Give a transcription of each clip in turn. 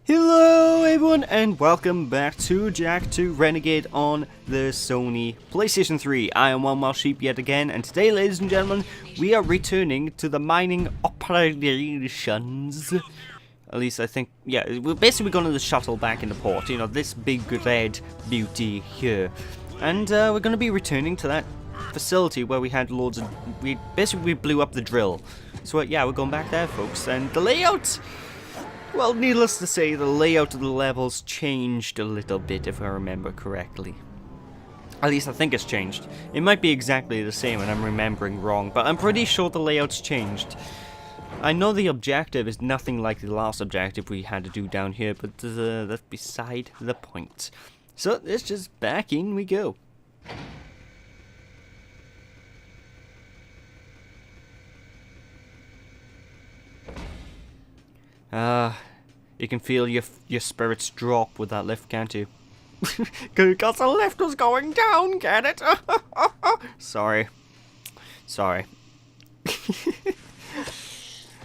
Hello everyone and welcome back to Jack 2 Renegade on the Sony PlayStation 3. I am One Wild Sheep yet again, and today, ladies and gentlemen, we are returning to the mining operations. At least I think, yeah, we're basically going to the shuttle back in the port, you know, this big red beauty here. And we're going to be returning to that facility where we had loads of, we blew up the drill. So yeah, we're going back there, folks, and the layout... Well, needless to say, the layout of the levels changed a little bit, if I remember correctly. At least I think it's changed. It might be exactly the same and I'm remembering wrong, but I'm pretty sure the layout's changed. I know the objective is nothing like the last objective we had to do down here, but that's beside the point. So, let's just back in we go. You can feel your spirits drop with that lift, can't you? Because the lift was going down, get it? Sorry.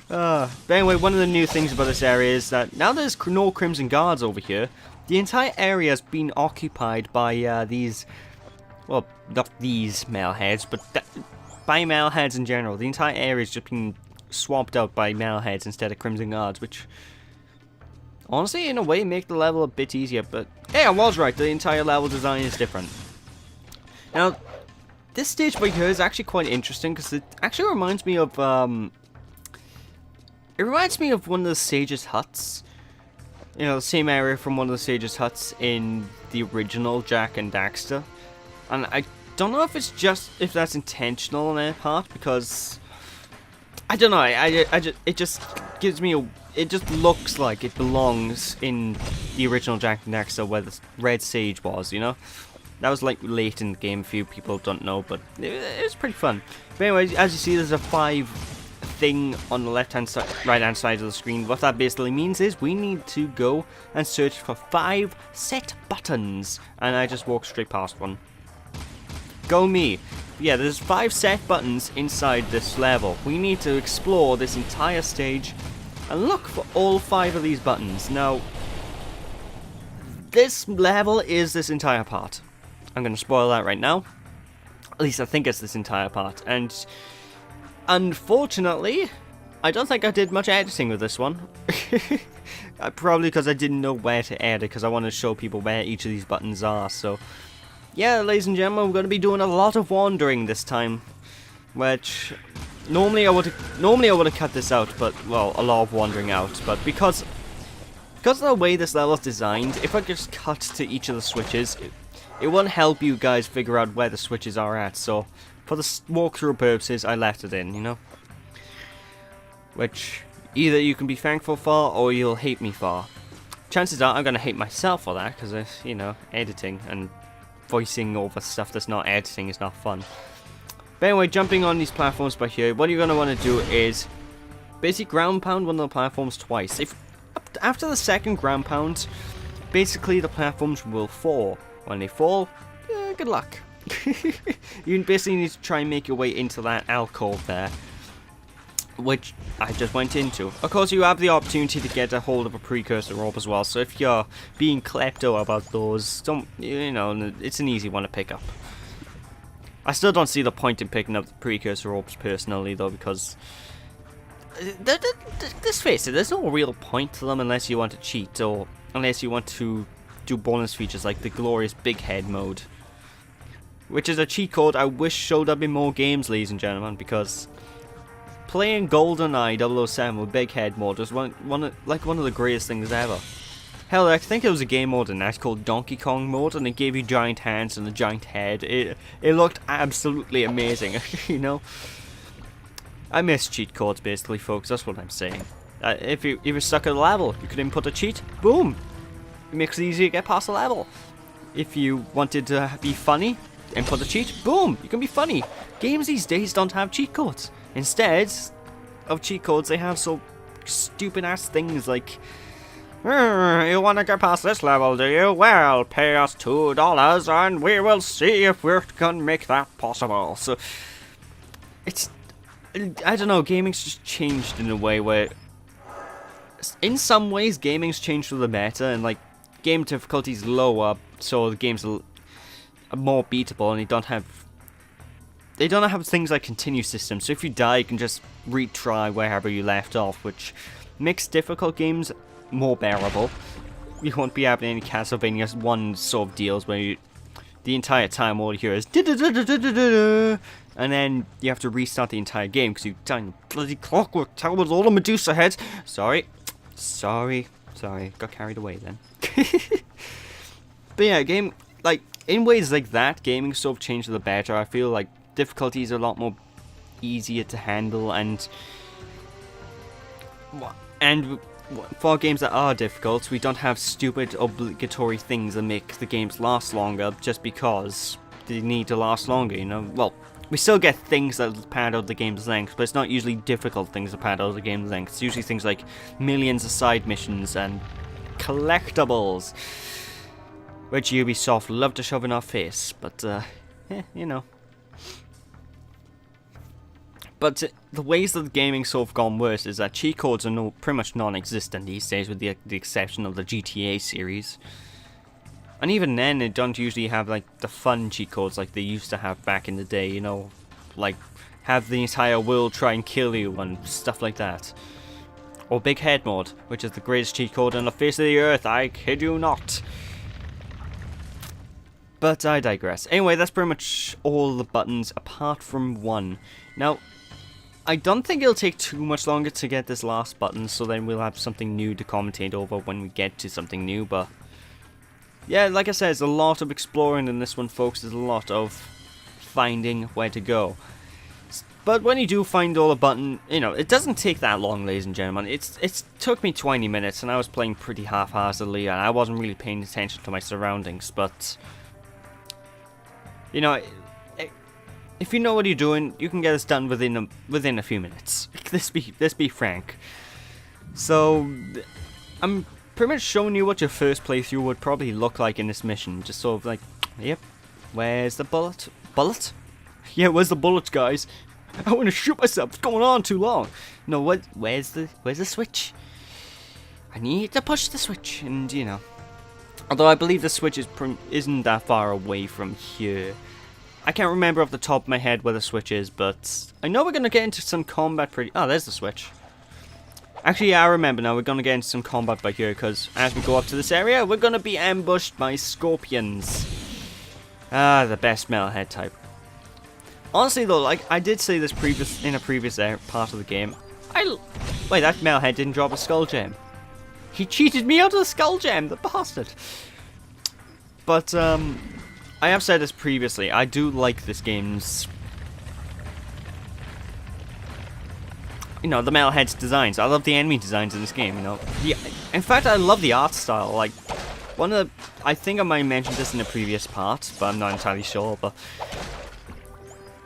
But anyway, one of the new things about this area is that now there's no Crimson Guards over here. The entire area has been occupied by these, well, not these male heads, but by male heads in general. The entire area has just been swapped out by male heads instead of Crimson Guards, which honestly in a way make the level a bit easier, but hey, I was right, the entire level design is different. Now this stage right here is actually quite interesting because it actually reminds me of one of the Sage's huts. You know, the same area from one of the Sage's huts in the original Jak and Daxter. And I don't know if it's if that's intentional on their part, because I don't know, it just gives me it just looks like it belongs in the original Jak and Daxter where the Red Sage was, you know? That was like late in the game, few people don't know, but it was pretty fun. But anyway, as you see, there's a 5 thing on the left-hand side, right-hand side of the screen. What that basically means is we need to go and search for 5 set buttons, and I just walked straight past one. Go me. Yeah, there's 5 set buttons inside this level. We need to explore this entire stage and look for all 5 of these buttons. Now, this level is this entire part. I'm going to spoil that right now. At least I think it's this entire part. And unfortunately, I don't think I did much editing with this one. Probably because I didn't know where to edit, because I want to show people where each of these buttons are. So yeah, ladies and gentlemen, we're going to be doing a lot of wandering this time, which normally I would have cut this out, but well, a lot of wandering out. But because of the way this level is designed, if I just cut to each of the switches, it won't help you guys figure out where the switches are at. So for the walkthrough purposes, I left it in, you know, which either you can be thankful for or you'll hate me for. Chances are I'm going to hate myself for that, because you know, editing and voicing over stuff that's not editing is not fun. But anyway, jumping on these platforms by here, what you're going to want to do is basically ground pound one of the platforms twice. After the second ground pound, basically the platforms will fall. When they fall, good luck. You basically need to try and make your way into that alcove there, which I just went into. Of course, you have the opportunity to get a hold of a precursor rope as well, so if you're being klepto about those, you know, it's an easy one to pick up. I still don't see the point in picking up the precursor ropes personally, though, because let's face it, there's no real point to them unless you want to cheat, or unless you want to do bonus features like the glorious big head mode, which is a cheat code I wish showed up in more games, ladies and gentlemen, because playing GoldenEye 007 with big head mode was one of the greatest things ever. Hell, I think it was a game mode in that called Donkey Kong mode, and it gave you giant hands and a giant head. It looked absolutely amazing, you know? I miss cheat codes, basically, folks, that's what I'm saying. If you're stuck at a level, you could input a cheat, boom! It makes it easy to get past the level. If you wanted to be funny, input a cheat, boom! You can be funny. Games these days don't have cheat codes. Instead of cheat codes, they have so stupid-ass things like, you want to get past this level, do you? Well, pay us $2 and we will see if we can make that possible. So, it's, I don't know, gaming's just changed in a way where in some ways, gaming's changed for the better, and like game difficulty's lower, so the games are more beatable, and they don't have things like continue systems. So if you die, you can just retry wherever you left off, which makes difficult games more bearable. You won't be having any Castlevania 1 sort of deals where the entire time all you hear is and then you have to restart the entire game because you died in bloody Clockwork Tower with all the Medusa heads. Sorry, got carried away then. But yeah, game, like, in ways like that, gaming sort of changed for the better. I feel like difficulties are a lot more easier to handle, and for games that are difficult, we don't have stupid obligatory things that make the games last longer just because they need to last longer, you know? Well, we still get things that pad out the game's length, but it's not usually difficult things that pad out the game's length. It's usually things like millions of side missions and collectibles, which Ubisoft love to shove in our face, but, you know. But the ways that the gaming's sort of gone worse is that cheat codes are pretty much non-existent these days, with the exception of the GTA series. And even then, they don't usually have like the fun cheat codes like they used to have back in the day, you know, like have the entire world try and kill you and stuff like that. Or Big Head Mode, which is the greatest cheat code on the face of the earth, I kid you not. But I digress. Anyway, that's pretty much all the buttons apart from one. Now, I don't think it'll take too much longer to get this last button, so then we'll have something new to commentate over when we get to something new, but yeah, like I said, there's a lot of exploring in this one, folks. There's a lot of finding where to go. But when you do find all the button, you know, it doesn't take that long, ladies and gentlemen. It took me 20 minutes, and I was playing pretty half-heartedly, and I wasn't really paying attention to my surroundings, but you know, if you know what you're doing, you can get this done within a few minutes. Let's be frank. So, I'm pretty much showing you what your first playthrough would probably look like in this mission. Just sort of like, yep, where's the bullet? Bullet? Yeah, where's the bullet, guys? I want to shoot myself. It's going on too long. No, where's the switch? I need to push the switch, and you know. Although I believe the switch isn't that far away from here. I can't remember off the top of my head where the switch is, but I know we're going to get into some combat pretty... Oh, there's the switch. Actually, yeah, I remember now. We're going to get into some combat by here, because as we go up to this area, we're going to be ambushed by scorpions. Ah, the best metalhead type. Honestly, though, like, I did say this in a previous part of the game. Wait, that metalhead didn't drop a skull gem. He cheated me out of the skull gem, the bastard. But, I have said this previously, I do like this game's, you know, the metalhead's designs. I love the enemy designs in this game, you know. Yeah, in fact, I love the art style. Like, I think I might have mentioned this in a previous part, but I'm not entirely sure, but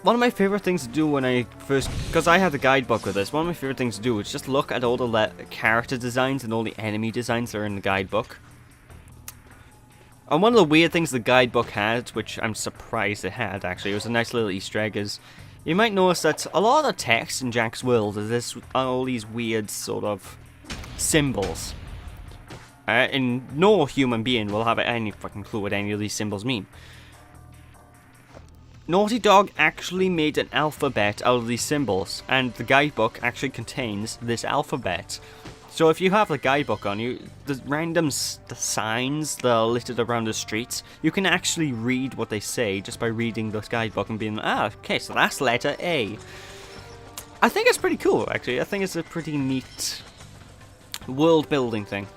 one of my favorite things to do when I first, because I have the guidebook with this, one of my favorite things to do is just look at all the character designs and all the enemy designs that are in the guidebook. And one of the weird things the guidebook had, which I'm surprised it had actually, it was a nice little Easter egg, is you might notice that a lot of the text in Jack's world is all these weird sort of symbols. And no human being will have any fucking clue what any of these symbols mean. Naughty Dog actually made an alphabet out of these symbols, and the guidebook actually contains this alphabet. So if you have the guidebook on you, the the signs that are littered around the streets, you can actually read what they say just by reading this guidebook and being, okay, so that's letter A. I think it's pretty cool, actually. I think it's a pretty neat world-building thing.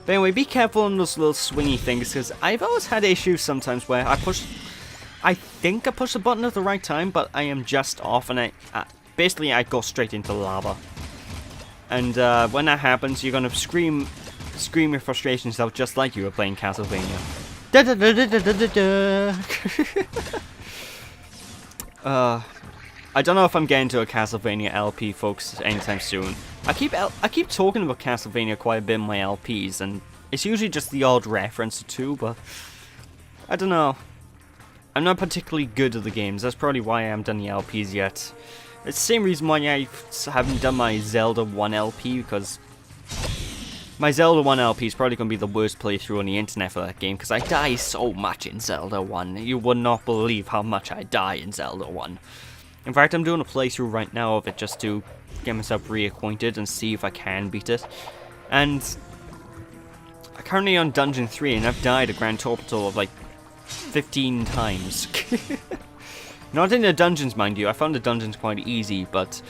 But anyway, be careful on those little swingy things, because I've always had issues sometimes where I think I push the button at the right time, but I am just off, and basically I go straight into lava. And when that happens, you're gonna scream your frustrations out just like you were playing Castlevania. Da da da da da da da. I don't know if I'm getting to a Castlevania LP, folks, anytime soon. I keep talking about Castlevania quite a bit in my LPs, and it's usually just the odd reference or two, but I don't know. I'm not particularly good at the games. That's probably why I haven't done the LPs yet. It's the same reason why I haven't done my Zelda 1 LP, because My Zelda 1 LP is probably going to be the worst playthrough on the internet for that game, because I die so much in Zelda 1. You would not believe how much I die in Zelda 1. In fact, I'm doing a playthrough right now of it just to get myself reacquainted and see if I can beat it. And I'm currently on Dungeon 3, and I've died a grand total of like 15 times. Not in the dungeons, mind you. I found the dungeons quite easy, but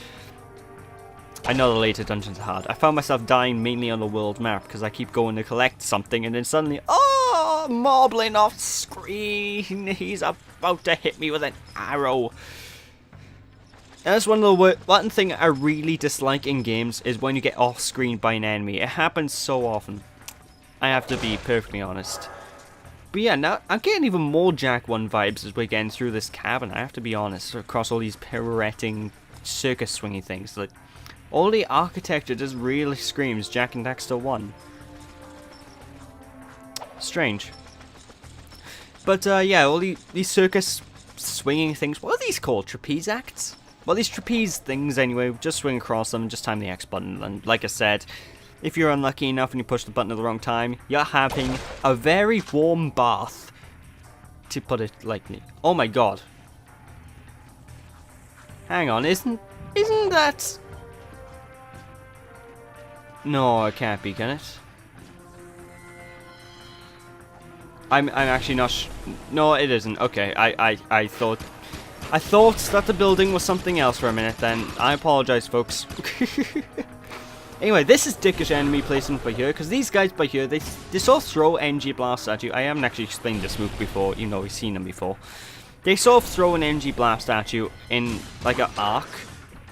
I know the later dungeons are hard. I found myself dying mainly on the world map because I keep going to collect something and then suddenly, oh, mobbling off screen. He's about to hit me with an arrow. And that's one thing I really dislike in games is when you get off screen by an enemy. It happens so often. I have to be perfectly honest. But yeah, now I'm getting even more Jak 1 vibes as we're getting through this cabin. I have to be honest, across all these pirouetting circus swingy things. Like, all the architecture just really screams Jak and Daxter 1. Strange. But yeah, all these circus swinging things. What are these called? Trapeze acts? Well, these trapeze things anyway, just swing across them, just time the X button. And like I said, if you're unlucky enough and you push the button at the wrong time, you're having a very warm bath. To put it lightly. Oh my god. Hang on, isn't that... No, it can't be, can it? I'm actually not no, it isn't. Okay, I thought that the building was something else for a minute then. I apologize, folks. Anyway, this is dickish enemy placement by here, because these guys by here, they sort of throw NG blasts at you. I haven't actually explained this move before, you know, we've seen them before. They sort of throw an NG blast at you in like an arc.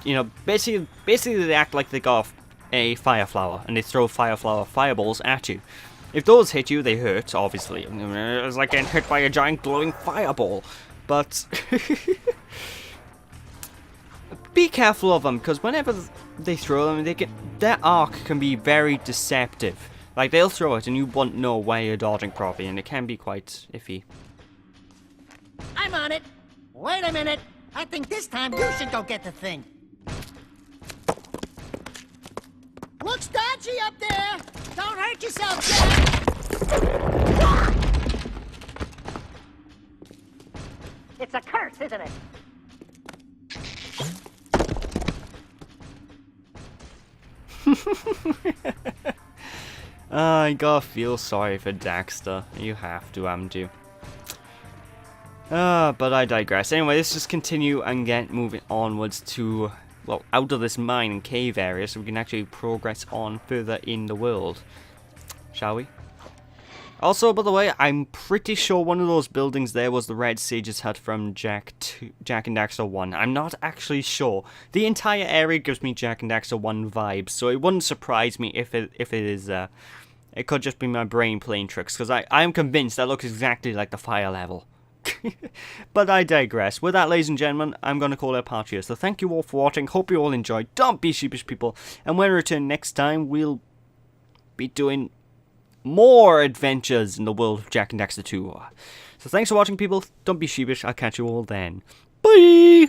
You know, basically they act like they got a fire flower, and they throw fire flower fireballs at you. If those hit you, they hurt, obviously. It's like getting hit by a giant glowing fireball. But be careful of them, because whenever they throw them, their arc can be very deceptive. Like, they'll throw it and you won't know where you're dodging properly, and it can be quite iffy. I'm on it. Wait a minute. I think this time you should go get the thing. Looks dodgy up there. Don't hurt yourself, Jak. It's a curse, isn't it? I gotta feel sorry for Daxter. You have to, haven't you? But I digress. Anyway, let's just continue and get moving onwards to, well, out of this mine and cave area so we can actually progress on further in the world. Shall we? Also, by the way, I'm pretty sure one of those buildings there was the Red Sage's hut from Jak and Daxter 1. I'm not actually sure. The entire area gives me Jak and Daxter 1 vibes, so it wouldn't surprise me if it is, it could just be my brain playing tricks, because I am convinced that looks exactly like the fire level. But I digress. With that, ladies and gentlemen, I'm going to call it a part here. So thank you all for watching. Hope you all enjoyed. Don't be sheepish, people. And when we return next time, we'll be doing more adventures in the world of Jak and Daxter 2. So thanks for watching, people. Don't be sheepish. I'll catch you all then. Bye!